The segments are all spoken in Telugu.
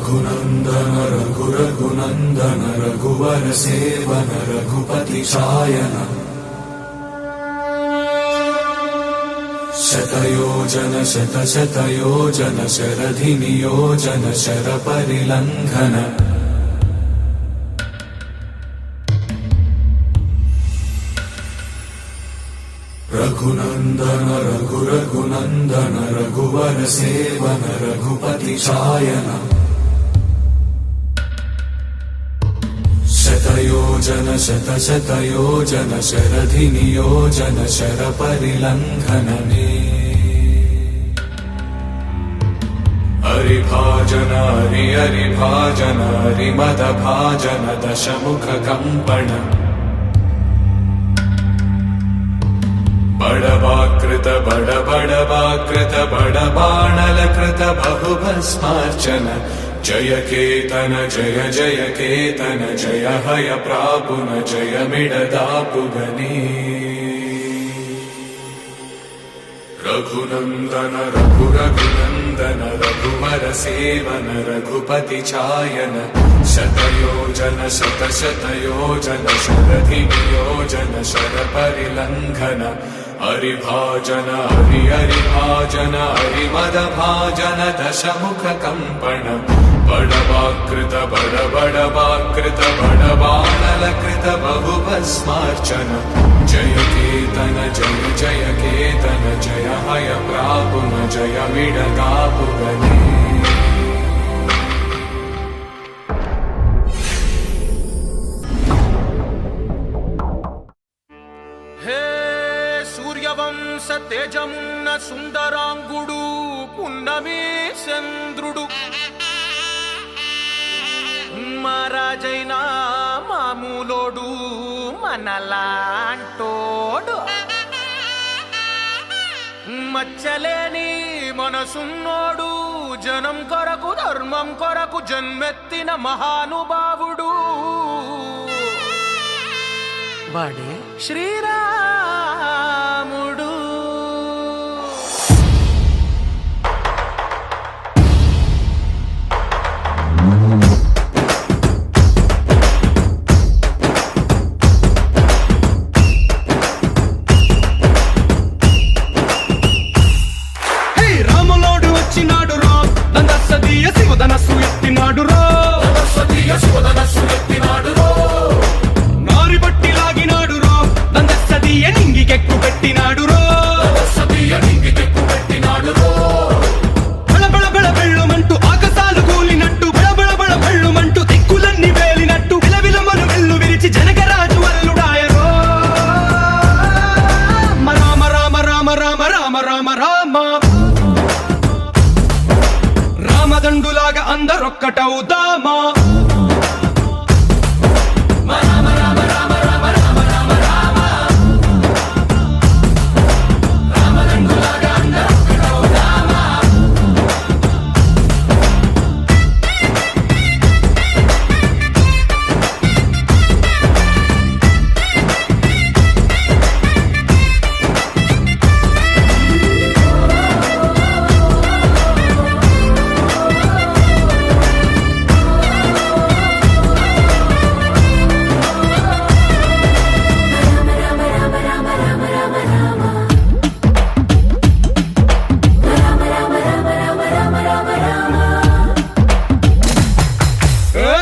रघुनन्दन रघुरघुनन्दन रघुवर सेवन रघुपति शायन शतयोजन शतशतयोजन शरधि नियोजन शरपरिलङ्घन रघुनन्दन रघुरघुनन्दन रघुवर सेवन रघुपति शायन शतयोजन शतशतयोजन शरधि नियोजन शरपरिलङ्घन हरिभाजन हरिभाजन हरिमदभाजन दशमुख कंपन बड़वाकृत बड़वाकृत बड़बाणलकृत बहुभस्मार्चन जय केतन जय जय केतन जय हय प्रापुन जय मिडदापुगनी रघुनन्दन रघुरघुनन्दन रघुवर सेवन रघुपति चायन शतयोजन शतशतयोजन शरधि नियोजन शरपरिलङ्घन हरिभाजन हरिभाजन हरिमदभाजन दशमुख कंपन बड़वाकृत बड़वाकृत बड़बाणलकृत बहुभस्मार्चन जय केतन जय जय केतन जय हय प्रापुन जय मिडदापुगनी సూర్యవంశ తేజమున్న సుందరాంగుడు పున్నమి చంద్రుడు మహారాజైన మామూలోడు మనలాంటోడు మచ్చలేని మనసున్నోడు జనం కొరకు ధర్మం కొరకు జన్మెత్తిన మహానుభావుడు వాడే శ్రీరాముడు రాములోడు వచ్చినాడు రో దందసదీయ శివధనస్సు ఎత్తినాడు రో నారి బట్టి లాగినాడు రో దందసదీయ నింగికెక్కు పెట్టినాడు రో బళబళ బళ బెళ్ళుమంటూ ఆకాశాలు కూలినట్టు బళబళ బళ బెళ్ళుమంటూ దిక్కులన్నీ వేలినట్టు విలవిలమను వెల్లు విరిచి జనకరాజు అల్లుడాయరో రామ రామ రామ రామ రామ రామ రామ రామదండులాగా అందరొక్కటవుదామా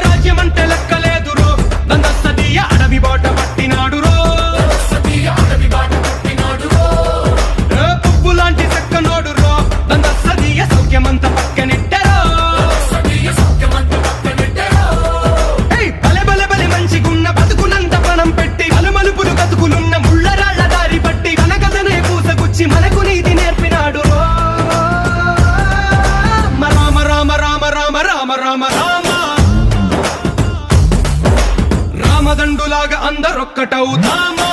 రాజ్యమంటే లెక్కలేదు రో దందసదీయ అడవి బాట పట్టినాడు రో పువ్వు లాంటి చక్కనోడు రో దందసదీయ సౌఖ్యమంత పక్కనెట్టరో బలె బలె బలె మంచిగున్న బతుకునంత పణం పెట్టి మలుమలుపులు కతుకులున్న ముళ్ళరాళ్ల దారి పట్టి కనకదనే పూసగుచ్చి మనకు నీతి నేర్పినాడు రో రామ రామ రామ రామ రామ రామ రామ రామదండులాగా అందరొక్కటవుదామా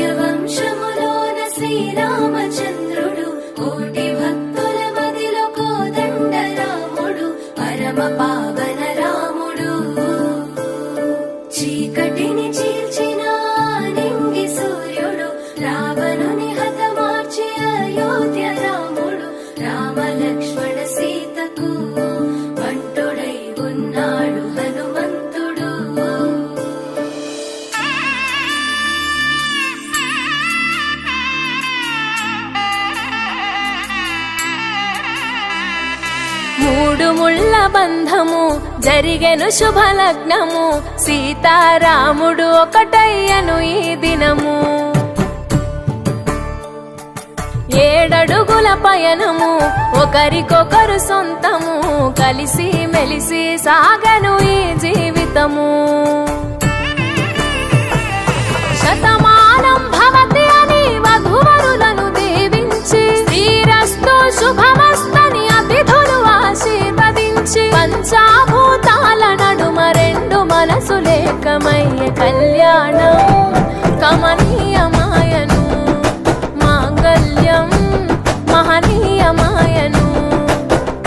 సూర్యవంశములోన శ్రీరామచంద్రుడు కోటి భక్తుల మదిలో కోదండ రాముడు మూడు ముళ్ళ బంధము జరిగెను శుభలగ్నము సీతారాముడు ఒకటయ్యను ఈ దినము 7 అడుగుల పయనము ఒకరికొకరు సొంతము కలిసి మెలిసి సాగను ఈ జీవితము శతమానం భవతి అని వధువరులను దీవించి శ్రీరస్తు శుభమస్తని అతిథులు ఆశీర్వదించి పంచాభూతాల నడుమ 2 మనసులేకమయ్యే కళ్యాణం కమనీయమాయను మాంగళ్యం మహనీయమాయను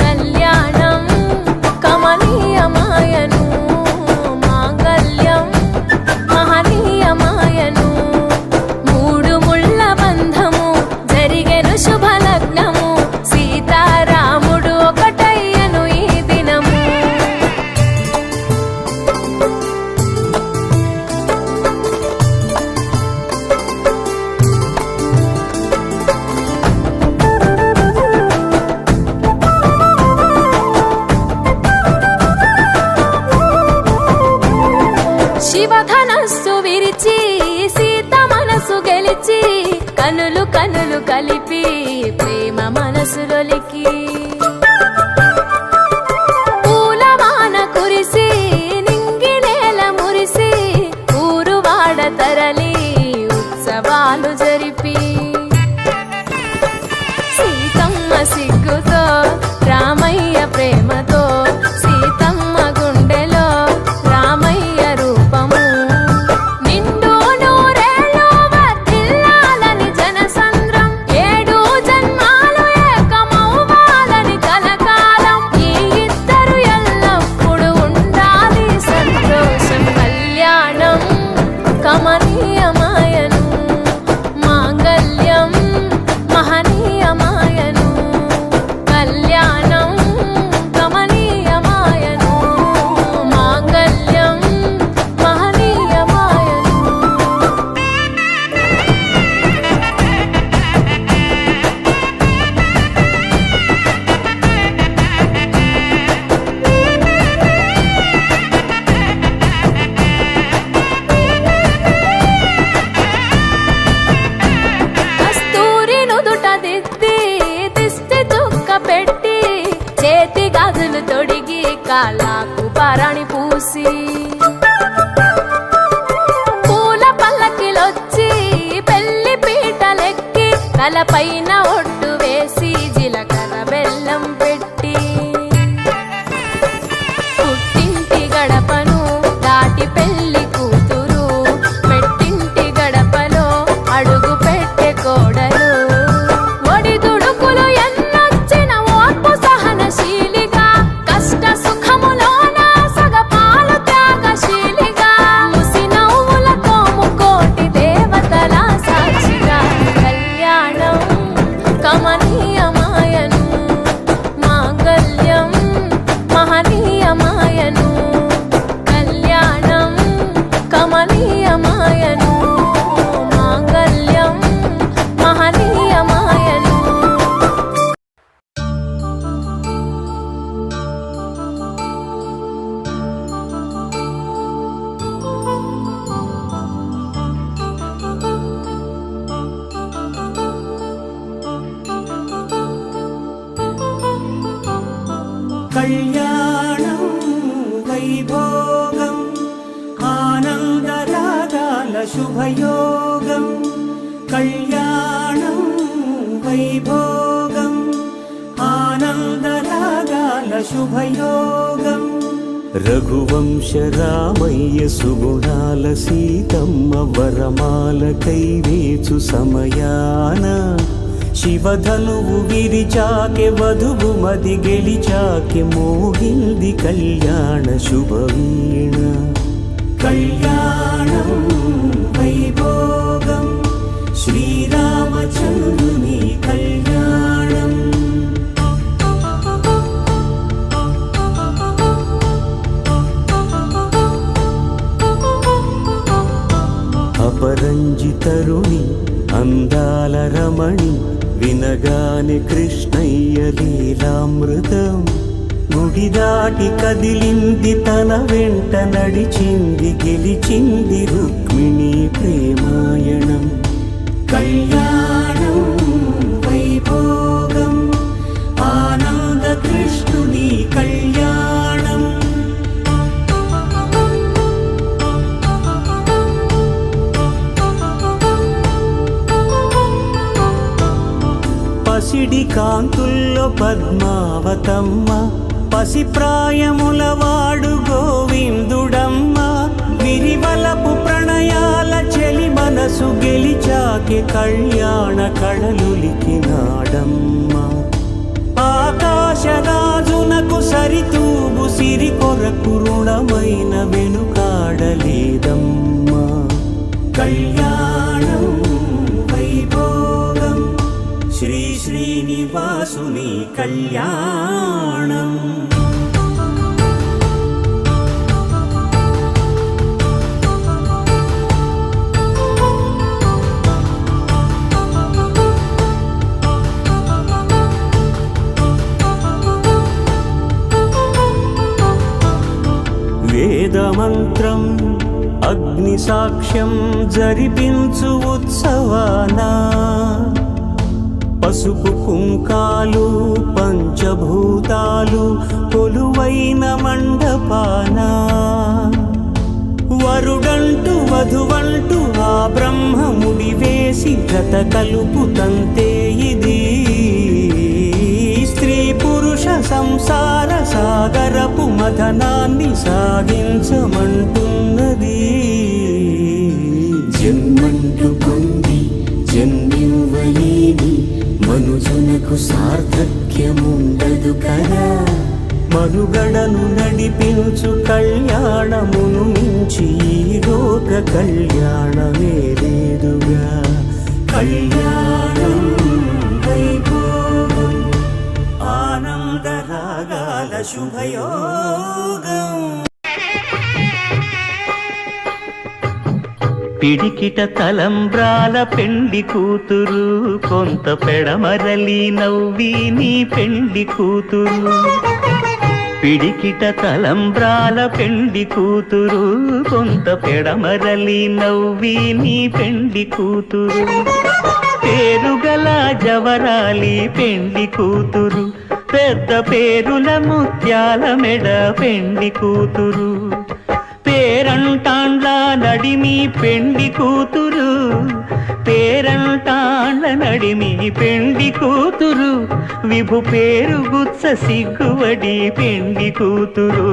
కళ్యాణం కమనీయమాయను మాంగళ్యం మహనీయమాయను మూడు ముళ్ళ బంధము జరిగెను శుభలగ్నము సీతారాముడు ఒకటయ్యను ఈ దినము శివధనస్సు విరిచి సీత మనసు గెలిచి కనులు కనులు కలిపి ప్రేమ మనసులొలికి పూలవాన కురిసి నింగి నేల మురిసి ఊరువాడ తరలి ఉత్సవాలు జరిపి సీతమ్మ సిగ్గుతో రామయ్య ప్రేమతో సీతమ్మ గుండెలో రామయ్య రూపము నిండు నూరేళ్ళు వర్ధిల్లాలని జనసంద్రం 7 జన్మాలు ఏకమవ్వాలని కలకాలం ఈ ఇద్దరు ఎల్లప్పుడూ ఉండాలి సంతోషం కళ్యాణం కమనీయమాయను మాంగళ్యం మహనీయమాయను కళ్యాణం కమనీయమాయను మాంగళ్యం మహనీయమాయను కస్తూరి నుదుట దిద్ది దిష్టి చుక్క పెట్టి చేతి గాజులు తొడిగి కాళ్ళకు పారాణి పూసి పూల పల్లకిలొచ్చి పెళ్లి పీటలెక్కి తలపైన ఒట్టు వేసి జీలకర్ర బెల్లం పెట్టి పుట్టింటి గడపను దాటి పెళ్లి కూతురు పెట్టింటి గడపలో అడుగు పెట్టే కోడలు ఒడిదుడుకులు ఎన్నొచ్చిన ఓర్పు సహనశీలిగా కష్ట సుఖములోన సగపాలు త్యాగశీలిగా ముసి నవ్వులతో ముకోటి దేవతల సాక్షిగా కళ్యాణం కమనీయమాయను మాంగళ్యం మహనీయమాయను కళ్యాణం కమనీయమాయను మాంగళ్యం మహనీయమాయను కళ్యాణం వైభోగం ఆనందరాగాల శుభయోగం కళ్యాణం వైభోగం ఆనందరాగాల శుభయోగం రఘువంశ రామయ్య సుగుణాల సీతమ్మ వరమాల కైవేచు సమయాన శివధనువు విరిచాకె వధువు మది గెలిచాకె మోగింది కళ్యాణ శుభవీణ కళ్యాణం వైభోగం శ్రీరామచంద్రుని కళ్యాణం అపరంజితరుణి అందాల రమణి వినగానే కృష్ణయ్య లీలామృతం గుడి దాటి కదిలింది తన వెంట నడిచింది గెలిచింది రుక్మిణి ప్రేమాయణం కళ్యాణం వైభోగం ఆనంద కృష్ణుని కళ్యాణం పసిడి కాంతుల్లో పద్మావతమ్మ పసిప్రాయముల వాడు గోవిందుడమ్మ విరివలపు ప్రణయాల చెలి మనసు గెలిచాకే కళ్యాణ కళలులికినాడమ్మ ఆకాశరాజునకు సరితూబు సిరి కొరకు రుణమైన వెనుకాడలేదమ్మా కళ్యాణం వైభోగం శ్రీ శ్రీనివాసుని కళ్యాణం వేదమంత్రం అగ్ని సాక్ష్యం జరిపించు ఉత్సవానా పసుపు కుంకాలు పంచభూతాలు కొలువైన మండపాన వరుడంటూ వధువంటూ ఆ బ్రహ్మముడి వేసి జత కలుపుతంతే ఇది స్త్రీ పురుష సంసార సాగరపు మథనాన్ని సాగించమంటున్నది జన్మంటూ పొంది జన్మివ్వలేని మనుజునకు సార్థక్యముండదు కదా మనుగడను నడిపించు కళ్యాణమును మించి ఈ లోక కళ్యాణమే లేదుగా కళ్యాణం వైభోగం ఆనంద రాగాల శుభయోగం పిడికిట తలంబ్రాల పెండి కూతురు కొంత పెడమరలి నవ్వి నీ పెండి కూతురు పిడికిట తలంబ్రాల పెండి కూతురు కొంత పెడమరలి నవ్వి నీ పెండి కూతురు పేరుగల జవరాలి పెండి కూతురు పెద్ద పేరుల ముత్యాల మెడ పెండి కూతురు పేరంటాండ్ల నడిమి పెండి కూతురు పేరంటాండ్ల నడిమి పెండి కూతురు విభు పేరు గుత్స సిగ్గువడి పెండి కూతురు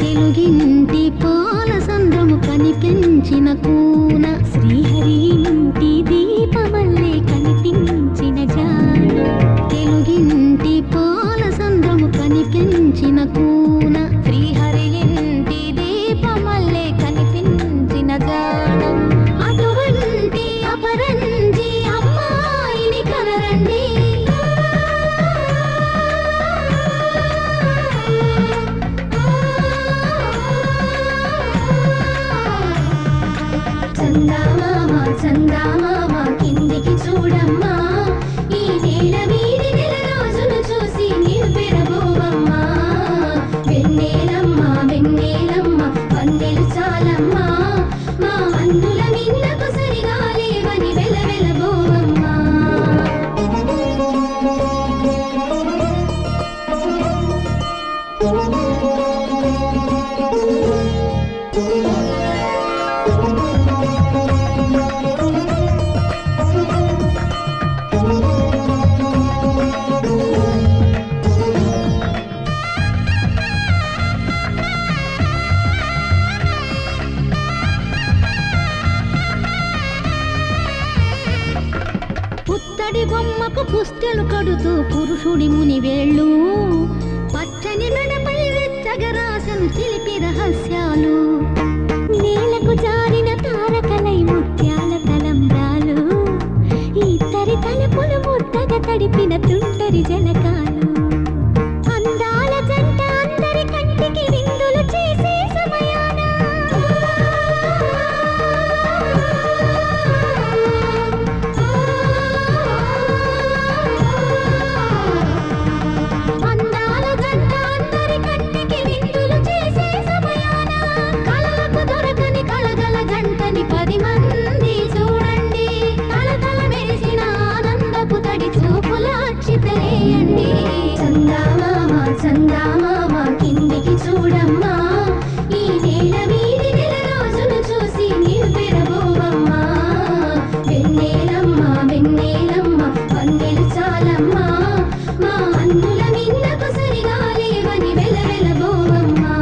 తెలుగింటి పాల సంద్రము కనిపించిన కూన శ్రీహరి ఇంటి దీపమల్లే కనిపించిన జాన తెలుగింటి పాల సంద్రము కనిపించిన కూన శ్రీహరి ఇంటి దీపమల్లే కనిపించిన జాన తాకుతూ పురుషుడి ముని వేళ్ళు పచ్చని మెడపై వెచ్చగరాసను చిలిపి రహస్యాలు నేలకు జారిన తారకలై ముత్యాల తలంబ్రాలు ఇద్దరి తలపులు ముద్దగా తడిపిన తుంటరి జలకాలు అందాల జంట అందరి కంటికి విందులు చేసే సమయాన అందాల జంట అందరి కంటికి విందులు చేసే సమయాన కళలకు దొరకని కళగల జంటని 10 మంది చూడండి కళకళ మెరిసిన ఆనందపు తడి చూపుల అక్షితలేయండి చందామామ కిందికి చూడమ్మా ఈ నేల వీధి నెల రోజులు చూసి నీవు పెరబోవమ్మా వెన్నెలమ్మ వన్నెలు చాలమ్మా మా అన్నుల మిన్నకు సరిగా లేవని వెలవెలబోవమ్మా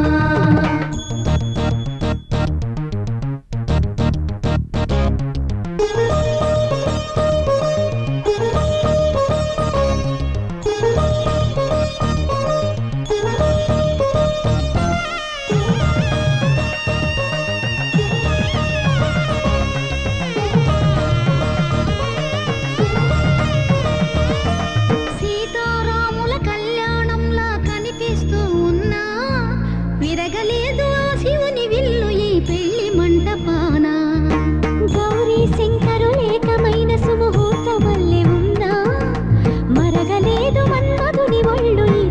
సీతారాముల కళ్యాణంలా కనిపిస్తూ ఉన్నా విరగలేదు ఆ శివుని విల్లు ఈ పెళ్లి మంటపాన గౌరీ శంకరు ఏకమైన సుముహూర్త వల్లే ఉన్నా మరగలేదు మన్మధుని ఒళ్ళు ఈ